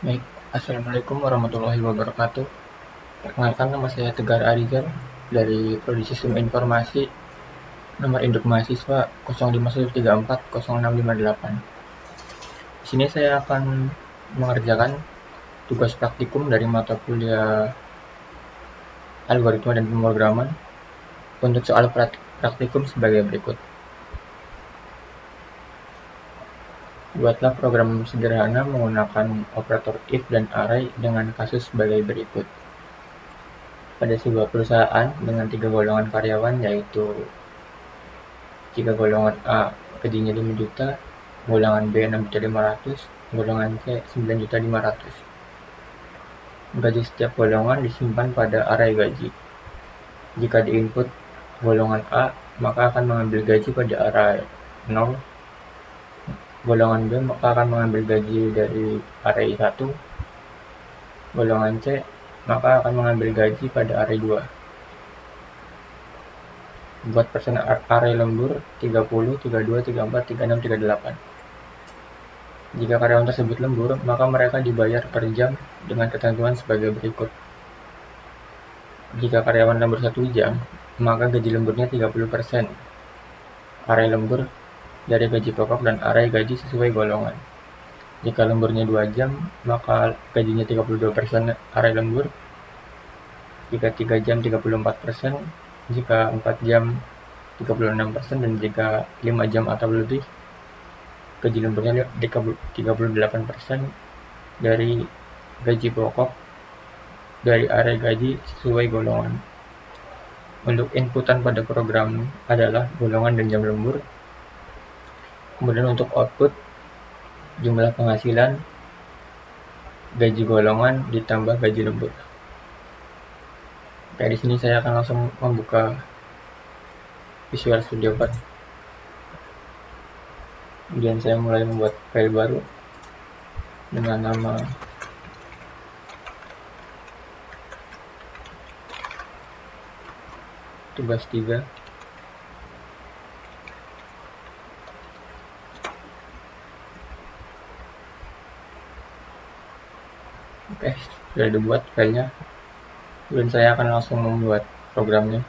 Baik, Assalamualaikum warahmatullahi wabarakatuh. Perkenalkan, nama saya Tegar Arizal dari Prodi Sistem Informasi, nomor induk mahasiswa 0513406558. Di sini saya akan mengerjakan tugas praktikum dari mata kuliah Algoritma dan Pemrograman. Untuk soal praktikum sebagai berikut. Buatlah program sederhana menggunakan operator if dan array dengan kasus sebagai berikut. Pada sebuah perusahaan dengan 3 golongan karyawan, yaitu jika golongan A gajinya 5 juta, golongan B 6.500.000, golongan C 9.500.000. Gaji setiap golongan disimpan pada array gaji. Jika diinput golongan A, maka akan mengambil gaji pada array 0. Golongan B maka akan mengambil gaji dari array 1. Golongan C maka akan mengambil gaji pada array 2. Buat persen array lembur 30, 32, 34, 36, 38. Jika karyawan tersebut lembur, maka mereka dibayar per jam dengan ketentuan sebagai berikut. Jika karyawan lembur 1 jam, maka gaji lemburnya 30% array lembur dari gaji pokok dan array gaji sesuai golongan. Jika lemburnya 2 jam, maka gajinya 32% array lembur. Jika 3 jam 34%, jika 4 jam 36%, dan jika 5 jam atau lebih, gaji lemburnya 38% dari gaji pokok dari array gaji sesuai golongan. Untuk inputan pada program adalah golongan dan jam lembur. Kemudian untuk output, jumlah penghasilan, gaji golongan ditambah gaji lembur. Oke, di sini saya akan langsung membuka Visual Studio Code. Kemudian saya mulai membuat file baru dengan nama tugas 3. Oke, sudah dibuat filenya. Kemudian saya akan langsung membuat programnya.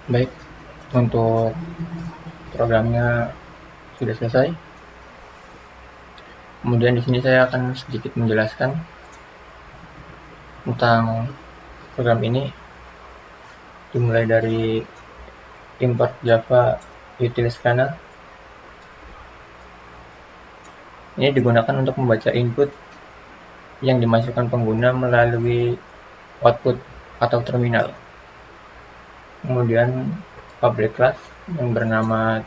Baik, untuk programnya sudah selesai. Kemudian di sini saya akan sedikit menjelaskan tentang program ini, dimulai dari import Java Util Scanner. Ini digunakan untuk membaca input yang dimasukkan pengguna melalui output atau terminal. Kemudian public class yang bernama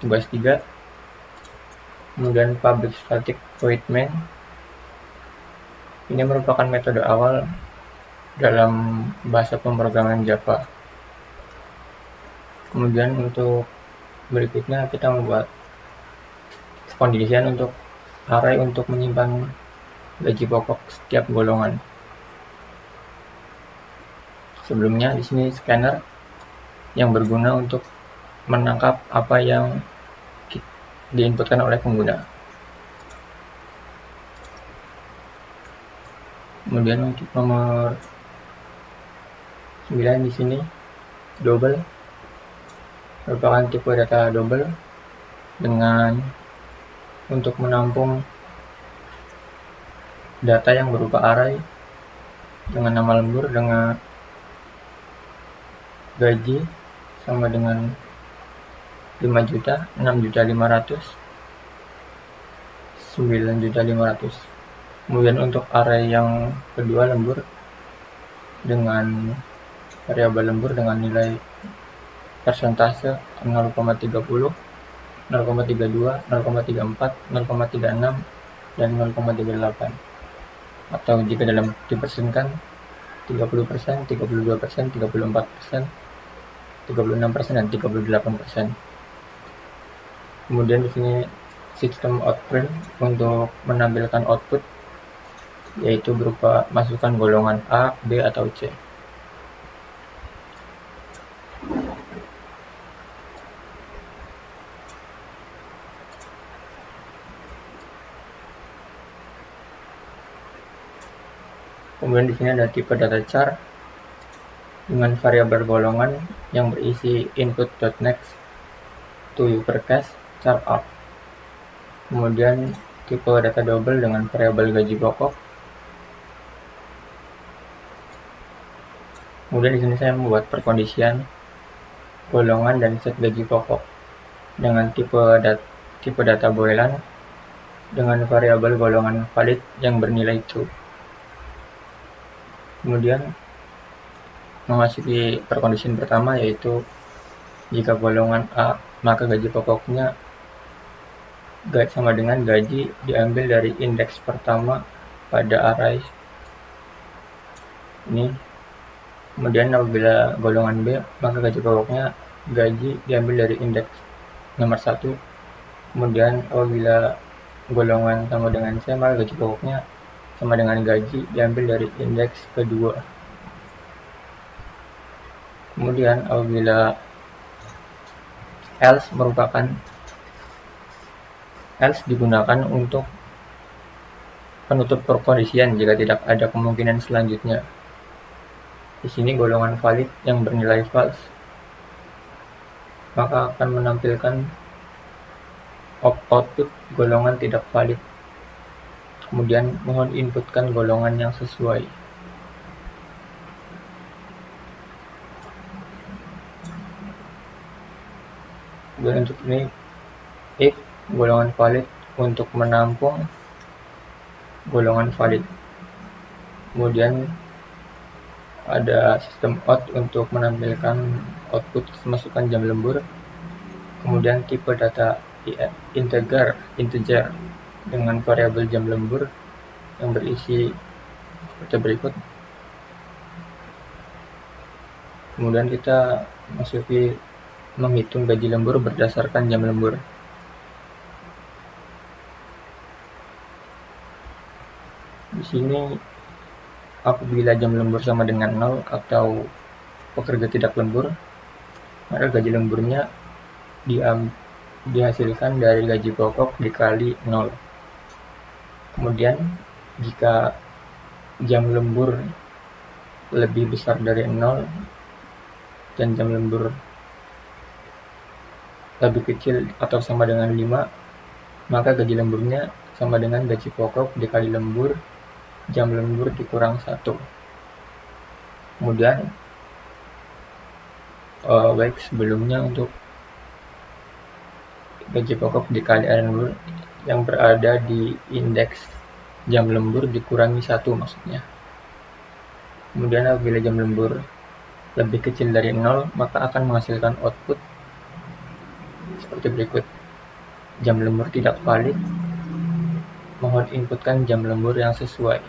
tugas 3. Kemudian public static void main. Ini merupakan metode awal dalam bahasa pemrograman Java. Kemudian untuk berikutnya kita membuat condition untuk array untuk menyimpan gaji pokok setiap golongan. Sebelumnya di sini scanner yang berguna untuk menangkap apa yang diinputkan oleh pengguna. Kemudian untuk nomor 9 di sini double merupakan tipe data double dengan untuk menampung data yang berupa array dengan nama lembur dengan gaji sama dengan 5 juta, 6 juta 500, 9 juta 500. Kemudian untuk array yang kedua lembur dengan variabel lembur dengan nilai persentase 0,30, 0,32, 0,34, 0,36, dan 0,38. Atau jika dalam dipersenkan 30%, 32%, 34%, 36%, dan 38%. Kemudian di sini sistem outprint untuk menampilkan output yaitu berupa masukan golongan A, B, atau C. Kemudian di sini ada tipe data char dengan variabel golongan yang berisi input.next to uppercase char up. Kemudian tipe data double dengan variabel gaji pokok. Kemudian di sini saya membuat perkondisian golongan dan set gaji pokok dengan tipe data boolean dengan variabel golongan valid yang bernilai true. Kemudian memasuki perkondisian pertama yaitu jika golongan A maka gaji pokoknya sama dengan gaji diambil dari indeks pertama pada array ini. Kemudian apabila golongan B maka gaji pokoknya gaji diambil dari indeks nomor 1. Kemudian apabila golongan sama dengan C maka gaji pokoknya sama dengan gaji diambil dari indeks kedua. Kemudian apabila else digunakan untuk penutup perkondisian jika tidak ada kemungkinan selanjutnya. Di sini golongan valid yang bernilai false maka akan menampilkan output golongan tidak valid. Kemudian mohon inputkan golongan yang sesuai. Kemudian untuk ini if golongan valid untuk menampung golongan valid. Kemudian ada sistem out untuk menampilkan output masukan jam lembur. Kemudian tipe data integer dengan variabel jam lembur yang berisi seperti berikut. Kemudian kita masuki menghitung gaji lembur berdasarkan jam lembur. Di sini apabila jam lembur sama dengan 0 atau pekerja tidak lembur, maka gaji lemburnya dihasilkan dari gaji pokok dikali 0. Kemudian jika jam lembur lebih besar dari 0, dan jam lembur lebih kecil atau sama dengan 5, maka gaji lemburnya sama dengan gaji pokok dikali lembur, jam lembur dikurang 1. Kemudian baik sebelumnya untuk gaji pokok dikali hari lembur yang berada di indeks jam lembur dikurangi 1 maksudnya. Kemudian apabila jam lembur lebih kecil dari 0, maka akan menghasilkan output seperti berikut. Jam lembur tidak valid, mohon inputkan jam lembur yang sesuai.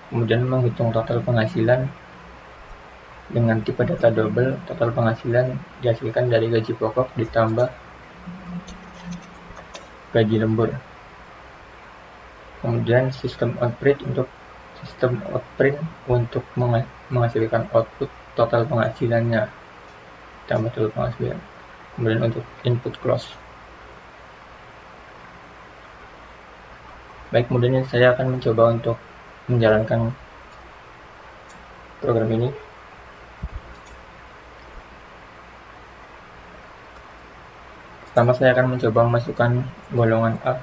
Kemudian menghitung total penghasilan dengan tipe data double. Total penghasilan dihasilkan dari gaji pokok ditambah gaji lembur. Kemudian sistem outprint untuk menghasilkan output total penghasilannya tambah total penghasilan. Kemudian untuk input close. Baik, kemudian saya akan mencoba untuk menjalankan program ini. Pertama saya akan mencoba memasukkan golongan A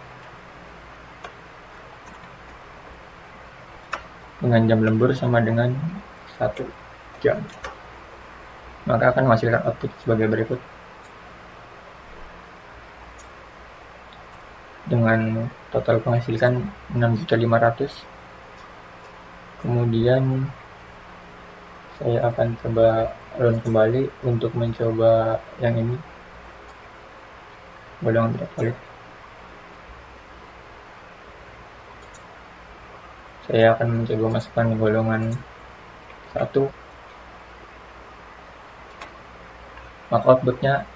dengan jam lembur sama dengan 1 jam. Maka akan menghasilkan output sebagai berikut. Dengan total penghasilan 6.500.000. Kemudian saya akan coba run kembali untuk mencoba yang ini, golongan tidak valid. Saya akan mencoba masukkan golongan 1, maka outputnya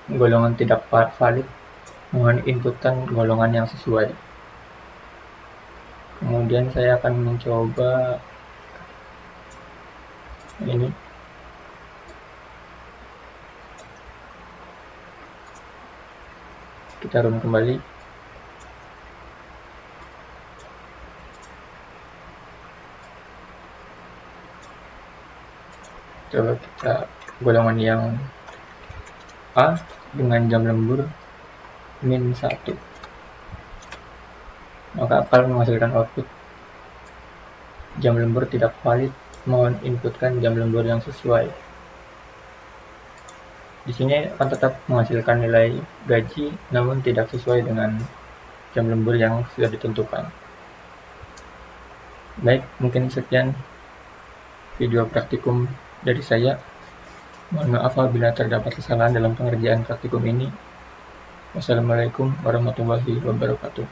golongan tidak valid, mohon inputkan golongan yang sesuai. Kemudian saya akan mencoba ini, kita run kembali. Coba kita golongan yang A dengan jam lembur min 1, maka akan menghasilkan output jam lembur tidak valid, mohon inputkan jam lembur yang sesuai. Di sini akan tetap menghasilkan nilai gaji namun tidak sesuai dengan jam lembur yang sudah ditentukan. Baik, mungkin sekian video praktikum dari saya. Mohon maaf apabila terdapat kesalahan dalam pengerjaan praktikum ini. Wassalamualaikum warahmatullahi wabarakatuh.